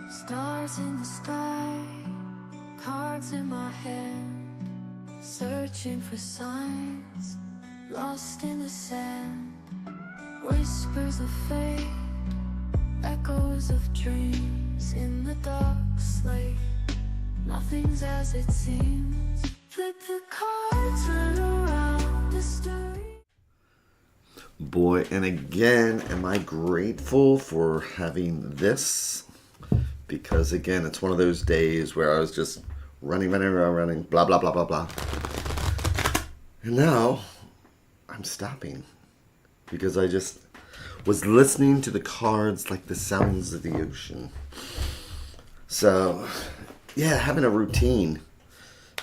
Stars in the sky, cards in my hand, searching for signs, lost in the sand. Whispers of fate, echoes of dreams in the dark slate. Nothing's as it seems. Flip the cards, turn around the story. Boy, and again, am I grateful for having this, because again, it's one of those days where I was just running, blah, blah, blah, blah, blah. And now I'm stopping because I just was listening to the cards like the sounds of the ocean. So, yeah, having a routine,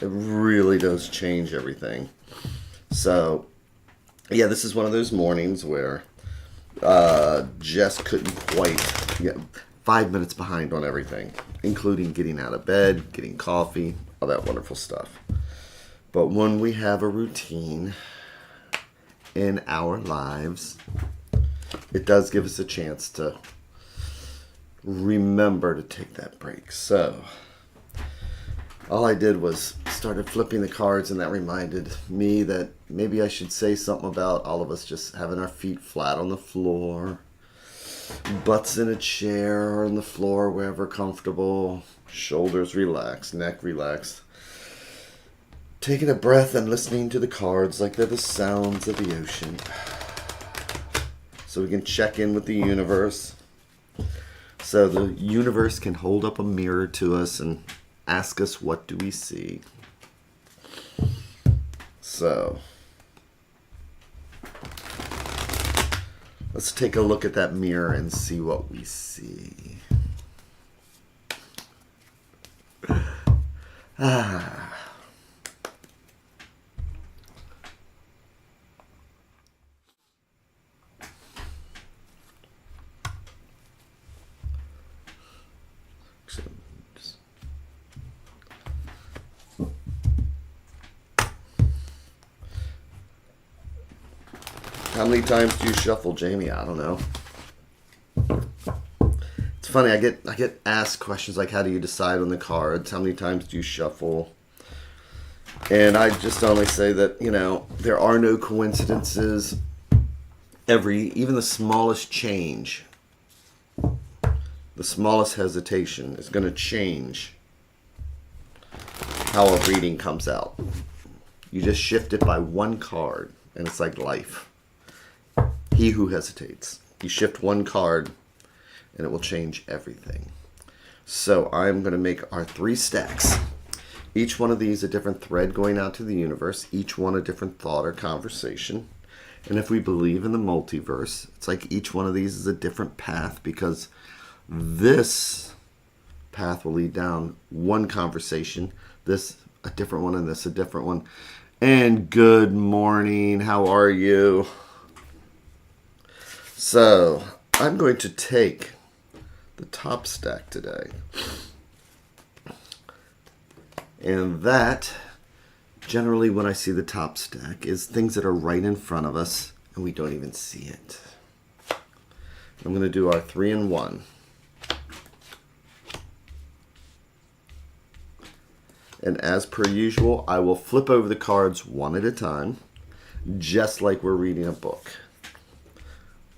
it really does change everything. So, yeah, this is one of those mornings where just couldn't quite get 5 minutes behind on everything, including getting out of bed, getting coffee, all that wonderful stuff. But when we have a routine in our lives, it does give us a chance to remember to take that break. So all I did was started flipping the cards, and that reminded me that maybe I should say something about all of us just having our feet flat on the floor, butts in a chair or on the floor, wherever comfortable, shoulders relaxed, neck relaxed. Taking a breath and listening to the cards like they're the sounds of the ocean. So we can check in with the universe. So the universe can hold up a mirror to us and ask us, what do we see? So let's take a look at that mirror and see what we see. How many times do you shuffle, Jamie? I don't know. It's funny, I get asked questions like, how do you decide on the cards? How many times do you shuffle? And I just only say that, there are no coincidences. Even the smallest change, the smallest hesitation is going to change how a reading comes out. You just shift it by one card, and it's like life. He who hesitates. You shift one card, and it will change everything. So I'm going to make our 3 stacks. Each one of these a different thread going out to the universe. Each one a different thought or conversation. And if we believe in the multiverse, it's like each one of these is a different path, because this path will lead down one conversation, this a different one, and this a different one. And good morning, how are you? So I'm going to take the top stack today. And that, generally when I see the top stack, is things that are right in front of us and we don't even see it. I'm going to do our 3-in-1. And as per usual, I will flip over the cards one at a time, just like we're reading a book.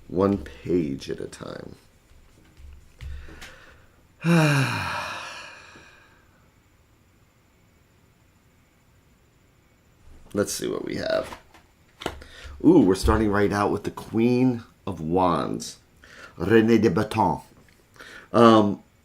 One page at a time. Let's see what we have. Ooh, we're starting right out with the Queen of Wands, René de Bâton.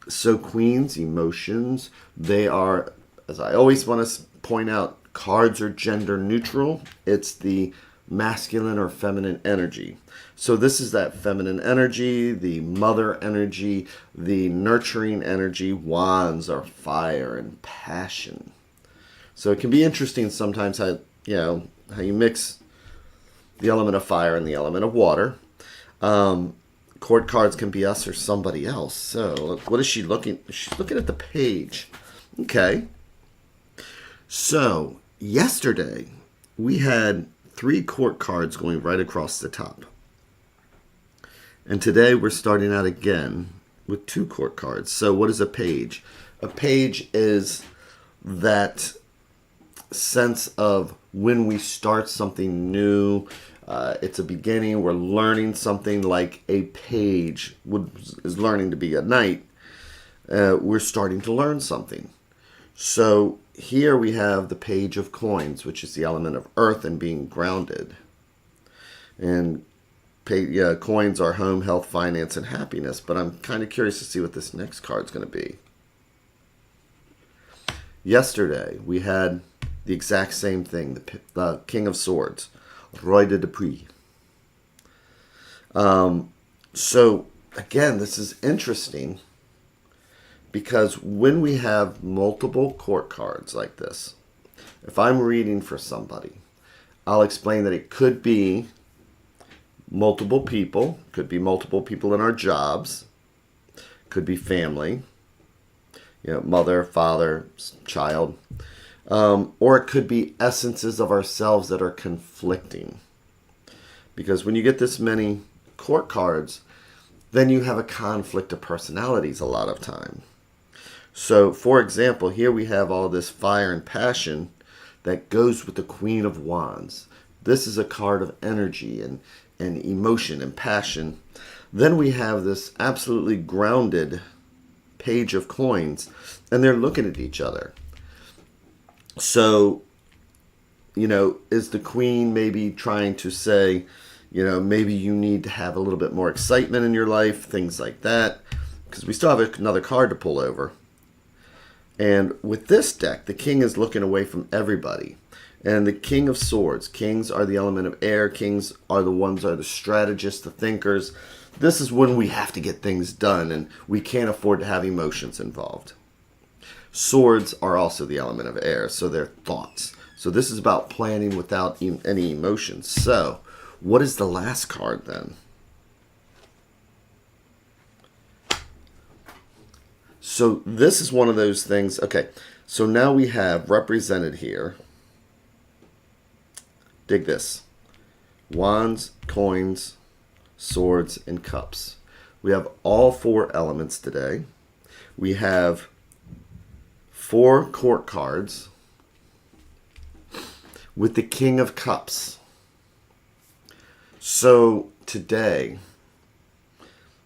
So queens, emotions, they are, as I always want to point out, cards are gender neutral. It's the masculine or feminine energy. So this is that feminine energy, the mother energy, the nurturing energy. Wands are fire and passion. So it can be interesting sometimes how you mix the element of fire and the element of water. Court cards can be us or somebody else. So what is she looking? She's looking at the page. Okay. So yesterday we had 3 court cards going right across the top. And today we're starting out again with 2 court cards. So what is a page? A page is that sense of when we start something new. It's a beginning. We're learning something, like a page is learning to be a knight. We're starting to learn something. So here we have the page of coins, which is the element of earth and being grounded. And coins are home, health, finance, and happiness. But I'm kind of curious to see what this next card's going to be. Yesterday, we had the exact same thing, the King of Swords, Roi de Depris. So, again, this is interesting because when we have multiple court cards like this, if I'm reading for somebody, I'll explain that it could be multiple people, could be multiple people in our jobs, could be family, mother, father, child, or it could be essences of ourselves that are conflicting. Because when you get this many court cards, then you have a conflict of personalities a lot of time. So, for example, here we have all this fire and passion that goes with the Queen of Wands. This is a card of energy and emotion and passion. Then we have this absolutely grounded Page of Coins, and they're looking at each other. So, is the Queen maybe trying to say, maybe you need to have a little bit more excitement in your life, things like that, because we still have another card to pull over. And with this deck, the King is looking away from everybody. And the King of Swords, kings are the element of air, kings are the strategists, the thinkers. This is when we have to get things done, and we can't afford to have emotions involved. Swords are also the element of air, so they're thoughts. So this is about planning without any emotions. So, what is the last card then? So this is one of those things. Okay, so now we have represented here. Dig this. Wands, coins, swords, and cups. We have all 4 elements today. We have 4 court cards with the King of Cups. So today,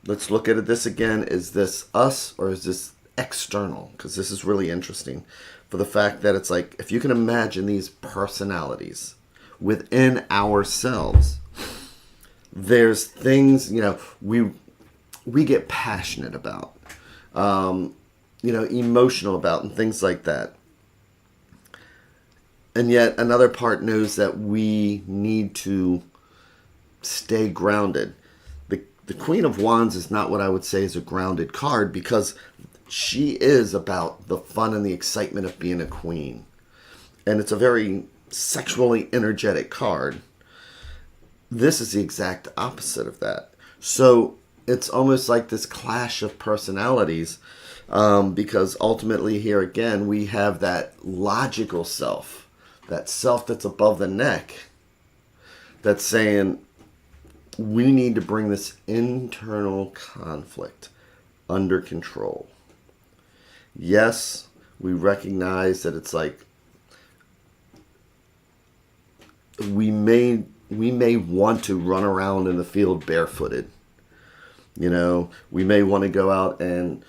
let's look at this again. Is this us or is this external? Because this is really interesting for the fact that it's like, if you can imagine these personalities within ourselves, there's things, we get passionate about, emotional about, and things like that. And yet another part knows that we need to stay grounded. The Queen of Wands is not what I would say is a grounded card, because she is about the fun and the excitement of being a queen. And it's a very sexually energetic card. This is the exact opposite of that. So it's almost like this clash of personalities, because ultimately here again we have that logical self, that self that's above the neck, that's saying we need to bring this internal conflict under control. Yes, we recognize that it's like we may want to run around in the field barefooted. We may want to go out and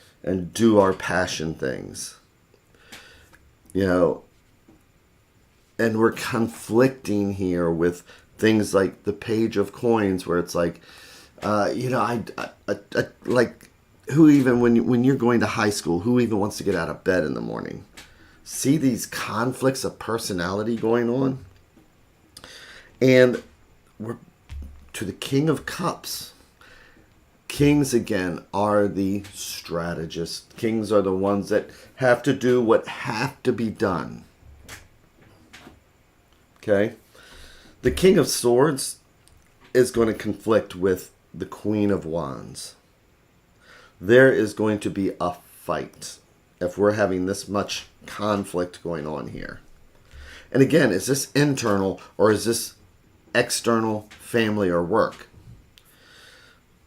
do our passion things. And we're conflicting here with things like the Page of Coins, where it's like, like, who even, when you're going to high school, who even wants to get out of bed in the morning? See these conflicts of personality going on? And we're to the King of Cups. Kings, again, are the strategists. Kings are the ones that have to do what have to be done. Okay? The King of Swords is going to conflict with the Queen of Wands. There is going to be a fight if we're having this much conflict going on here. And again, is this internal or is this external, family or work?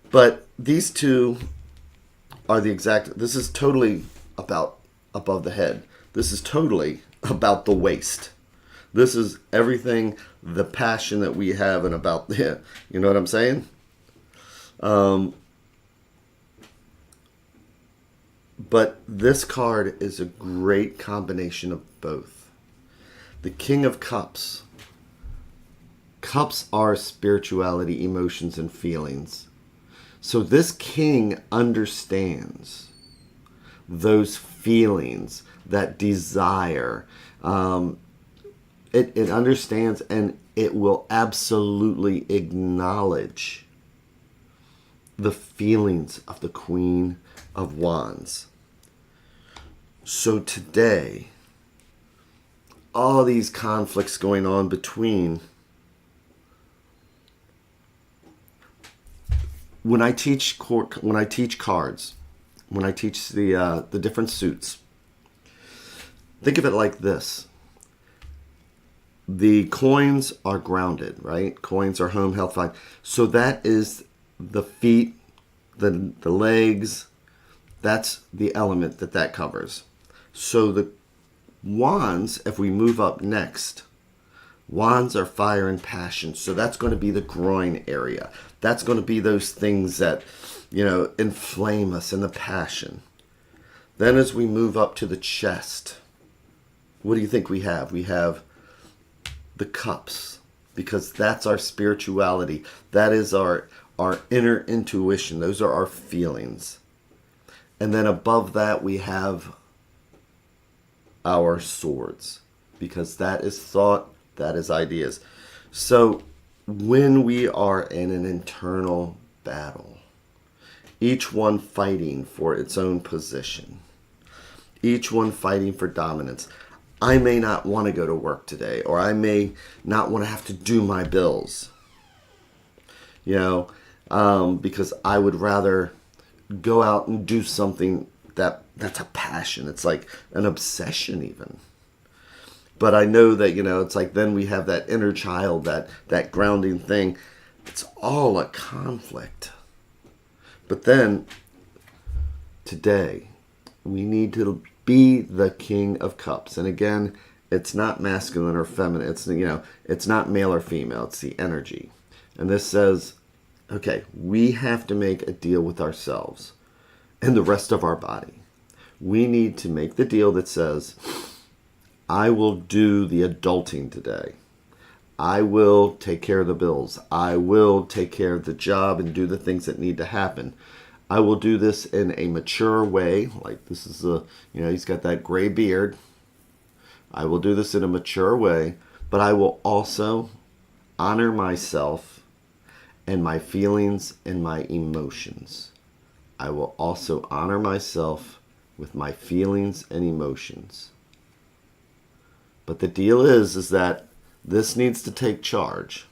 But these two are the exact, this is totally about above the head. This is totally about the waist. This is everything, the passion that we have and about the, you know what I'm saying? But this card is a great combination of both. The King of Cups. Cups are spirituality, emotions, and feelings. So this king understands those feelings, that desire. It understands, and it will absolutely acknowledge the feelings of the Queen of Wands. So today, all these conflicts going on between, when I teach cards, when I teach the different suits, think of it like this. The coins are grounded, right? Coins are home, health, fine. So that is the feet, the legs. That's the element that covers. So the wands, if we move up next, wands are fire and passion. So that's going to be the groin area. That's going to be those things that, inflame us in the passion. Then as we move up to the chest, what do you think we have? We have the cups, because that's our spirituality. That is our inner intuition. Those are our feelings. And then above that we have our swords, because that is thought, that is ideas. So when we are in an internal battle, each one fighting for its own position, each one fighting for dominance, I may not want to go to work today, or I may not want to have to do my bills, because I would rather go out and do something that's a passion. It's like an obsession even. But I know that, it's like then we have that inner child, that grounding thing. It's all a conflict. But then today we need to be the King of Cups. And again, it's not masculine or feminine. It's not male or female. It's the energy. And this says, okay, we have to make a deal with ourselves and the rest of our body. We need to make the deal that says, I will do the adulting today. I will take care of the bills. I will take care of the job and do the things that need to happen. I will do this in a mature way. Like this is he's got that gray beard. I will do this in a mature way, but I will also honor myself and my feelings and my emotions. I will also honor myself with my feelings and emotions. But the deal is that this needs to take charge.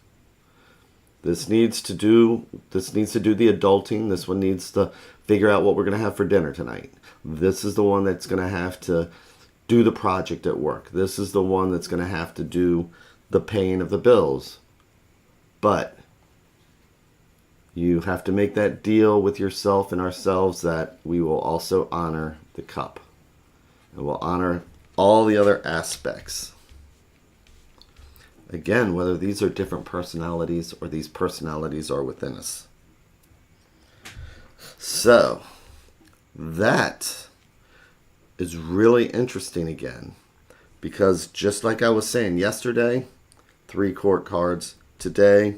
This needs to do the adulting. This one needs to figure out what we're going to have for dinner tonight. This is the one that's going to have to do the project at work. This is the one that's going to have to do the paying of the bills. But you have to make that deal with yourself and ourselves that we will also honor the cup. And we'll honor all the other aspects. Again, whether these are different personalities or these personalities are within us. So, that is really interesting again. Because just like I was saying yesterday, 3 court cards. Today,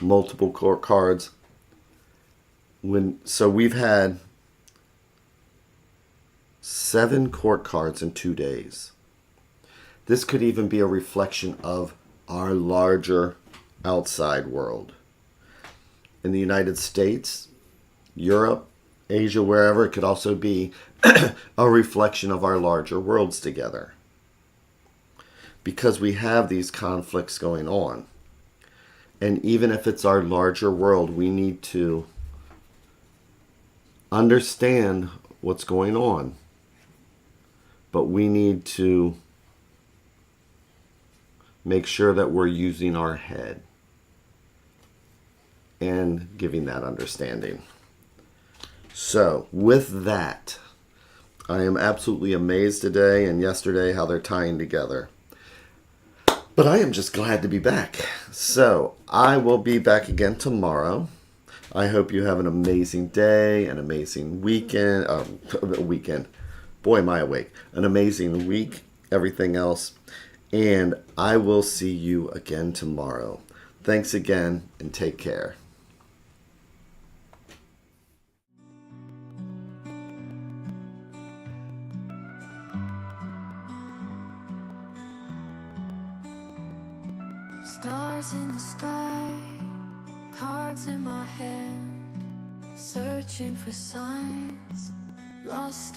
multiple court cards. So we've had 7 court cards in 2 days. This could even be a reflection of our larger outside world. In the United States, Europe, Asia, wherever, it could also be a reflection of our larger worlds together. Because we have these conflicts going on. And even if it's our larger world, we need to understand what's going on. But we need to make sure that we're using our head and giving that understanding. So, with that, I am absolutely amazed today and yesterday how they're tying together. But I am just glad to be back. So, I will be back again tomorrow. I hope you have an amazing day, an amazing weekend. Weekend. Boy, am I awake. An amazing week, everything else. And I will see you again tomorrow. Thanks again and take care. Stars in the sky, cards in my hand, searching for signs, lost in